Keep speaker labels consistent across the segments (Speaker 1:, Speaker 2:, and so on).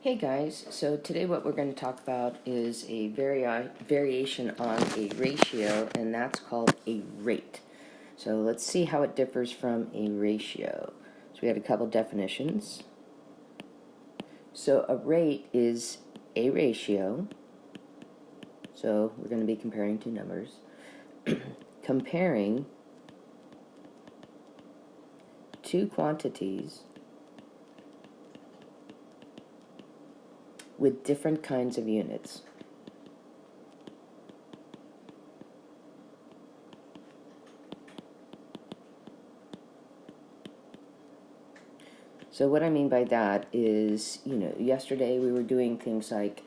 Speaker 1: Hey guys, so today what we're going to talk about is a variation on a ratio, and that's called a rate. So let's see how it differs from a ratio. So we had a couple definitions. So a rate is a ratio, so we're going to be comparing two numbers, comparing two quantities with different kinds of units. So what I mean by that is, yesterday we were doing things like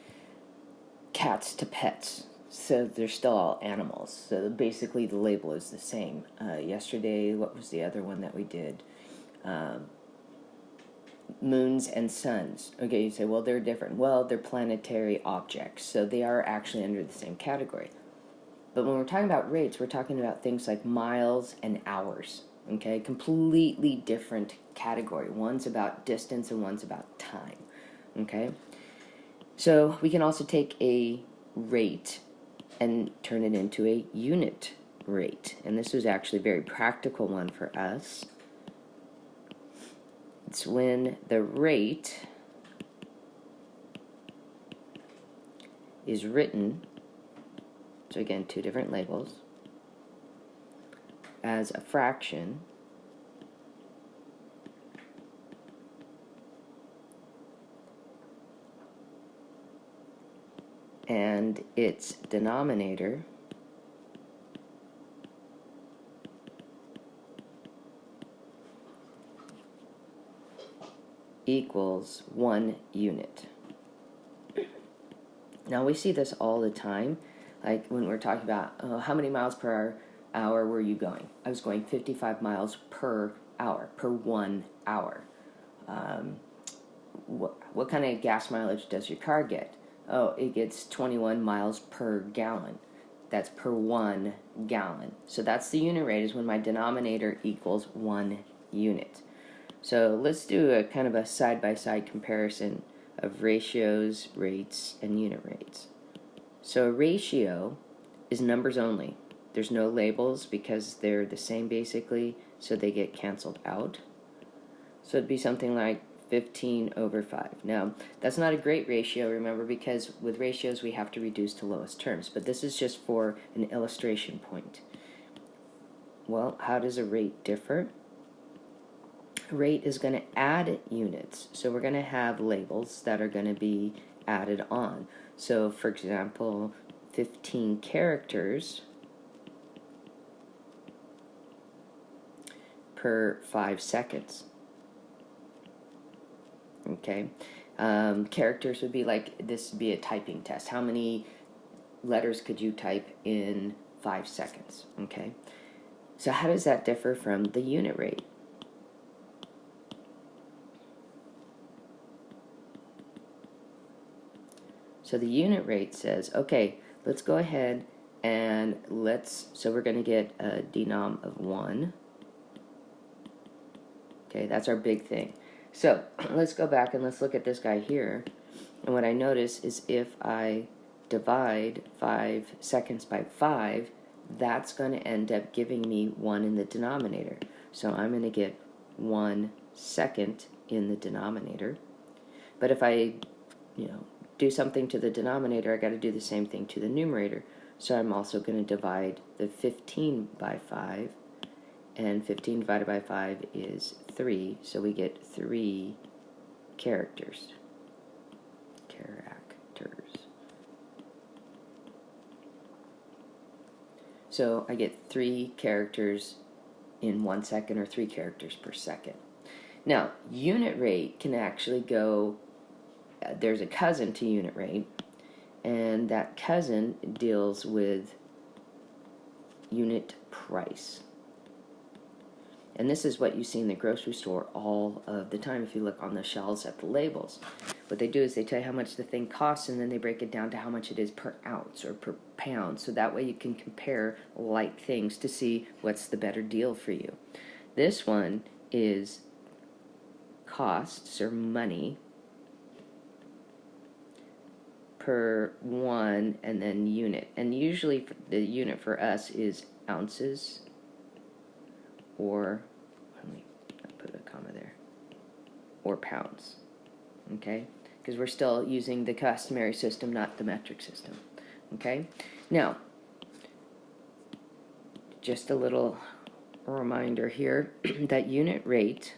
Speaker 1: cats to pets. So they're still all animals. So basically the label is the same. Yesterday, what was the other one that we did? Moons and suns. Okay, you say, well, they're different. Well, they're planetary objects, so they are actually under the same category. But when we're talking about rates, we're talking about things like miles and hours. Okay, completely different category. One's about distance and one's about time. Okay, so we can also take a rate and turn it into a unit rate. And this was actually a very practical one for us. It's when the rate is written, so again, two different labels, as a fraction and its denominator equals 1 unit. Now we see this all the time, like when we're talking about how many miles per hour were you going? I was going 55 miles per hour, per 1 hour. What kind of gas mileage does your car get? Oh, it gets 21 miles per gallon. That's per 1 gallon. So that's the unit rate, is when my denominator equals 1 unit. So let's do a kind of a side-by-side comparison of ratios, rates, and unit rates. So a ratio is numbers only. There's no labels because they're the same basically, so they get canceled out. So it'd be something like 15 over 5. Now, that's not a great ratio, remember, because with ratios we have to reduce to lowest terms, but this is just for an illustration point. Well, how does a rate differ? Rate is going to add units, so we're going to have labels that are going to be added on. So for example, 15 characters per 5 seconds. Okay, characters would be like, this would be a typing test. How many letters could you type in 5 seconds? Okay, so how does that differ from the unit rate? So the unit rate says, okay, let's go ahead and so we're going to get a denom of 1. Okay, that's our big thing. So let's go back and let's look at this guy here. And what I notice is if I divide 5 seconds by 5, that's going to end up giving me 1 in the denominator. So I'm going to get 1 second in the denominator. But if I, do something to the denominator, I got to do the same thing to the numerator. So I'm also going to divide the 15 by 5, and 15 divided by 5 is 3, so we get 3 characters. So I get 3 characters in 1 second, or 3 characters per second. Now, unit rate can actually go, there's a cousin to unit rate, and that cousin deals with unit price. And this is what you see in the grocery store all of the time if you look on the shelves at the labels. What they do is they tell you how much the thing costs, and then they break it down to how much it is per ounce or per pound. So that way you can compare like things to see what's the better deal for you. This one is costs, or money, per 1 and then unit. And usually the unit for us is ounces, or, let me put a comma there, or pounds, okay? Because we're still using the customary system, not the metric system, okay? Now, just a little reminder here that unit rate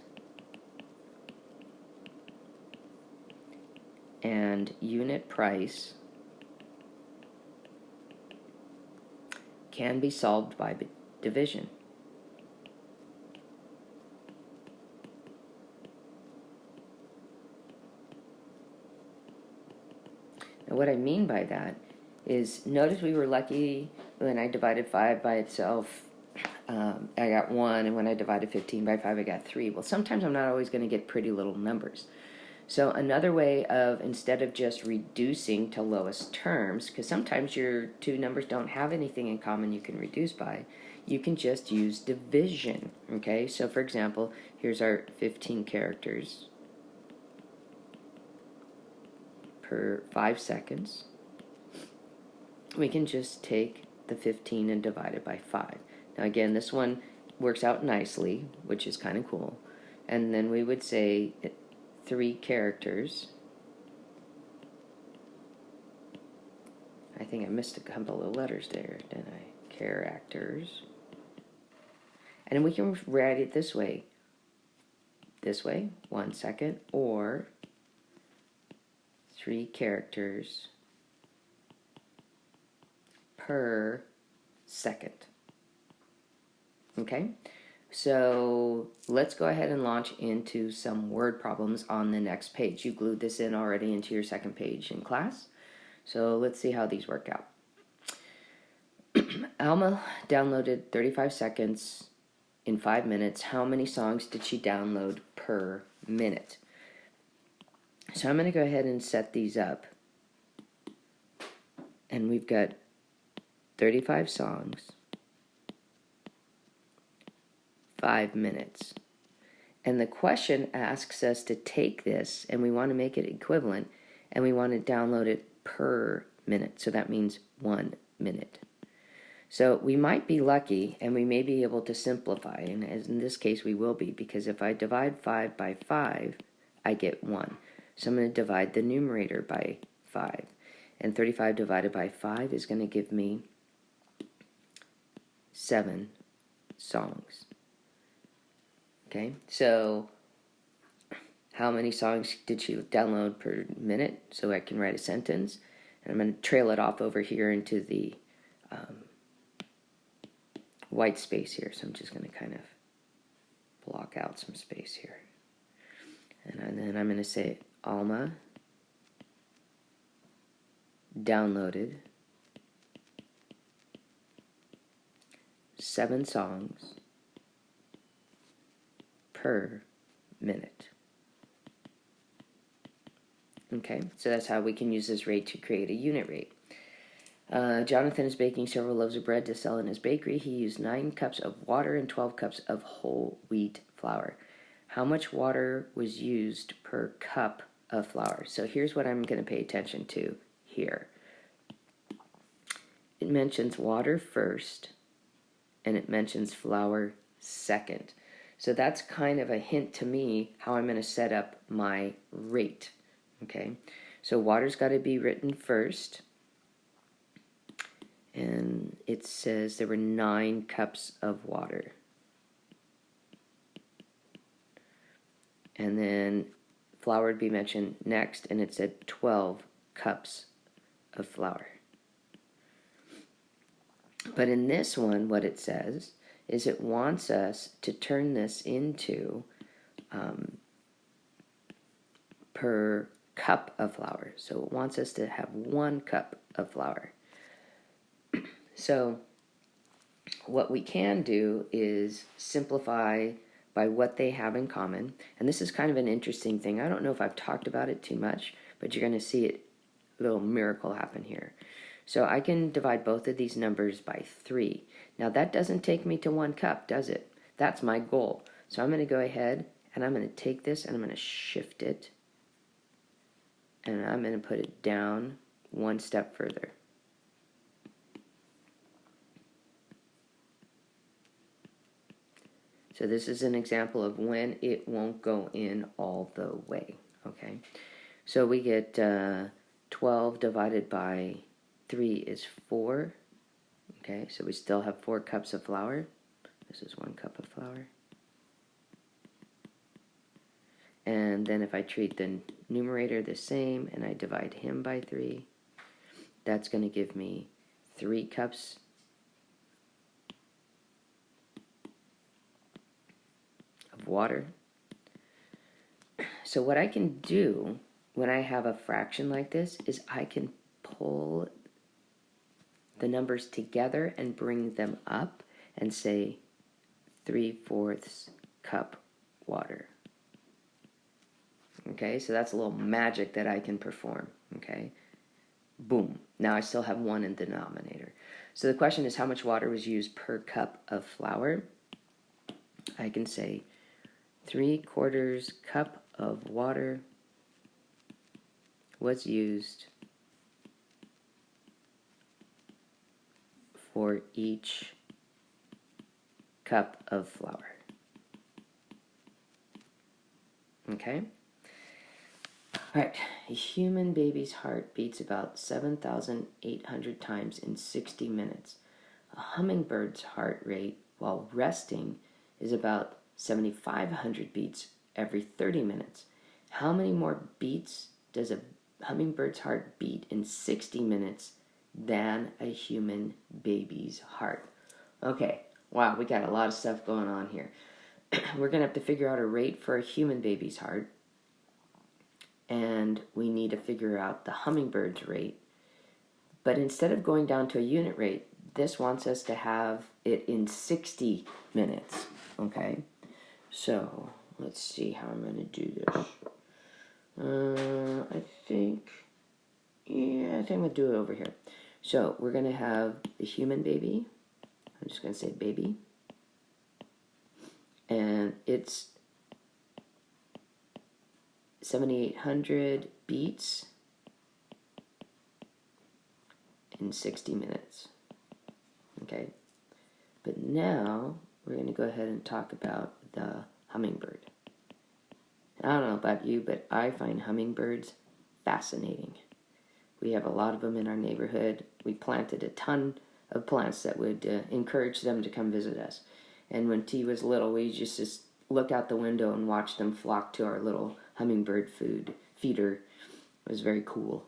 Speaker 1: and unit price can be solved by division. Now what I mean by that is, notice we were lucky when I divided 5 by itself, I got 1, and when I divided 15 by 5, I got 3. Well, sometimes I'm not always going to get pretty little numbers. So another way of, instead of just reducing to lowest terms, because sometimes your two numbers don't have anything in common you can reduce by, you can just use division, okay? So for example, here's our 15 characters per 5 seconds. We can just take the 15 and divide it by 5. Now again, this one works out nicely, which is kind of cool. And then we would say 3 characters. I think I missed a couple of letters there, didn't I? Characters. And we can write it this way, 1 second, or 3 characters per second. Okay? So let's go ahead and launch into some word problems on the next page. You glued this in already into your second page in class. So let's see how these work out. Alma downloaded 35 seconds in 5 minutes. How many songs did she download per minute? So I'm going to go ahead and set these up. And we've got 35 songs, 5 minutes. And the question asks us to take this, and we want to make it equivalent, and we want to download it per minute. So that means 1 minute. So we might be lucky, and we may be able to simplify, and as in this case we will be, because if I divide 5 by 5, I get 1. So I'm going to divide the numerator by 5. And 35 divided by 5 is going to give me 7 songs. Okay, so how many songs did she download per minute? So I can write a sentence, and I'm going to trail it off over here into the white space here. So I'm just going to kind of block out some space here. And then I'm going to say Alma downloaded 7 songs per minute. Okay, so that's how we can use this rate to create a unit rate. Jonathan is baking several loaves of bread to sell in his bakery. He used 9 cups of water and 12 cups of whole wheat flour. How much water was used per cup of flour? So here's what I'm going to pay attention to here. It mentions water first, and it mentions flour second. So that's kind of a hint to me how I'm going to set up my rate. Okay, so water's got to be written first. And it says there were 9 cups of water. And then flour would be mentioned next, and it said 12 cups of flour. But in this one, what it says is it wants us to turn this into per cup of flour. So it wants us to have 1 cup of flour. So what we can do is simplify by what they have in common. And this is kind of an interesting thing. I don't know if I've talked about it too much, but you're going to see it, a little miracle happen here. So I can divide both of these numbers by 3. Now that doesn't take me to 1 cup, does it? That's my goal. So I'm going to go ahead and I'm going to take this and I'm going to shift it. And I'm going to put it down one step further. So this is an example of when it won't go in all the way, okay? So we get 12 divided by 3 is 4, okay? So we still have 4 cups of flour. This is 1 cup of flour. And then if I treat the numerator the same and I divide him by 3, that's going to give me 3 cups of water. So what I can do when I have a fraction like this is I can pull the numbers together and bring them up and say 3/4 cup water. Okay, so that's a little magic that I can perform, okay? Boom. Now I still have 1 in the denominator. So the question is how much water was used per cup of flour? I can say 3/4 cup of water was used for each cup of flour. Okay? All right, a human baby's heart beats about 7,800 times in 60 minutes. A hummingbird's heart rate while resting is about 7,500 beats every 30 minutes. How many more beats does a hummingbird's heart beat in 60 minutes than a human baby's heart? Okay, wow, we got a lot of stuff going on here. We're going to have to figure out a rate for a human baby's heart. And we need to figure out the hummingbird's rate. But instead of going down to a unit rate, this wants us to have it in 60 minutes. Okay? So, let's see how I'm going to do this. I think I'm going to do it over here. So, we're going to have the human baby. I'm just going to say baby. And it's 7,800 beats in 60 minutes. Okay? But now, we're going to go ahead and talk about the hummingbird. I don't know about you, but I find hummingbirds fascinating. We have a lot of them in our neighborhood. We planted a ton of plants that would encourage them to come visit us. And when T was little, we just look out the window and watch them flock to our little hummingbird feeder. It was very cool.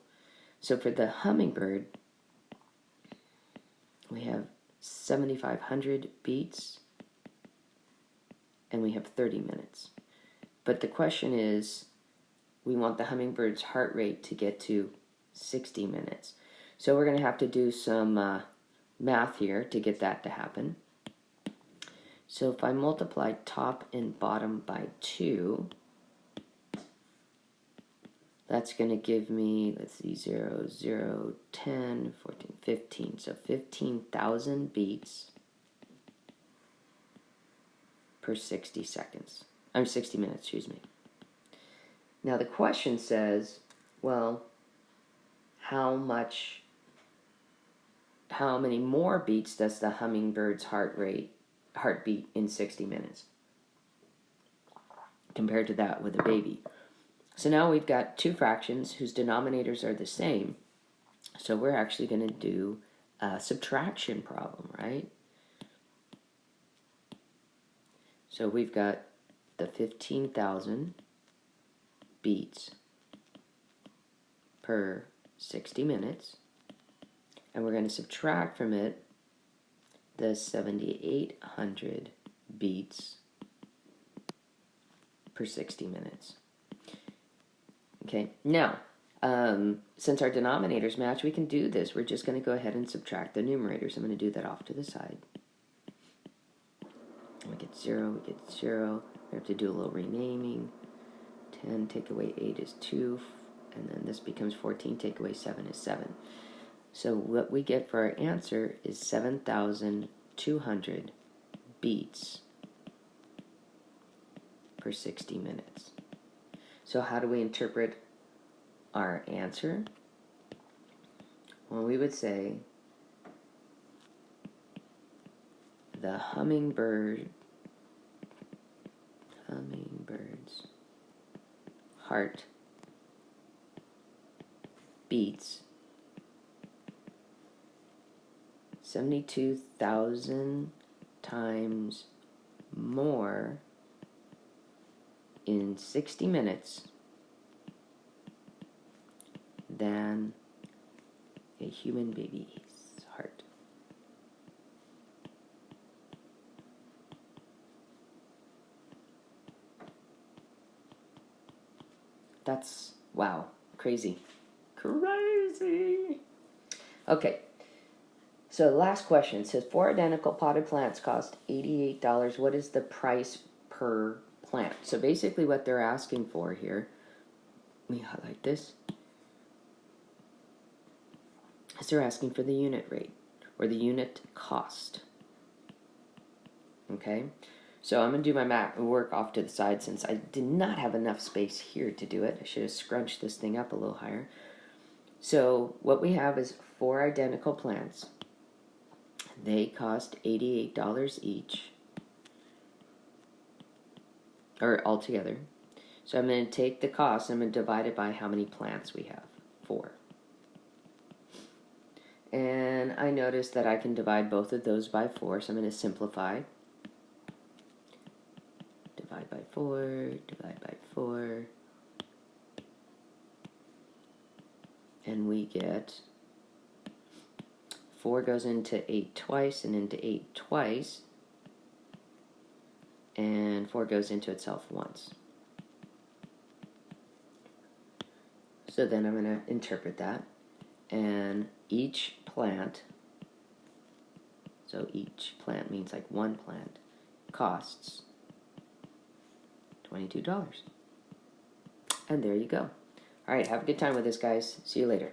Speaker 1: So for the hummingbird, we have 7,500 beats, and we have 30 minutes. But the question is, we want the hummingbird's heart rate to get to 60 minutes. So we're going to have to do some math here to get that to happen. So if I multiply top and bottom by 2, that's going to give me, let's see, 0, 0, 10, 14, 15. So 15,000 beats per 60 seconds. 60 minutes, excuse me. Now the question says, well, how many more beats does the hummingbird's heartbeat in 60 minutes compared to that with a baby? So now we've got two fractions whose denominators are the same. So we're actually going to do a subtraction problem, right? So we've got the 15,000 beats per 60 minutes. And we're going to subtract from it the 7,800 beats per 60 minutes. Okay, now, since our denominators match, we can do this. We're just going to go ahead and subtract the numerators. I'm going to do that off to the side. We get 0, we get 0. We have to do a little renaming. 10 take away 8 is 2, and then this becomes 14, take away 7 is 7. So what we get for our answer is 7,200 beats per 60 minutes. So how do we interpret our answer? Well, we would say the hummingbird's heart beats 72,000 times more in 60 minutes than a human baby's heart. That's, wow, crazy. Crazy! Okay, so the last question. It says, 4 identical potted plants cost $88. What is the price per plant? So basically what they're asking for here, let me highlight this, is they're asking for the unit rate, or the unit cost. Okay? So I'm going to do my work off to the side since I did not have enough space here to do it. I should have scrunched this thing up a little higher. So what we have is 4 identical plants. They cost $88 each, or altogether. So I'm going to take the cost, I'm going to divide it by how many plants we have, 4. And I noticed that I can divide both of those by 4, so I'm going to simplify. Divide by 4, divide by 4. And we get 4 goes into 8 twice and into 8 twice. And 4 goes into itself once. So then I'm going to interpret that. And each plant, so each plant means like one plant, costs $22. And there you go. All right, have a good time with this, guys. See you later.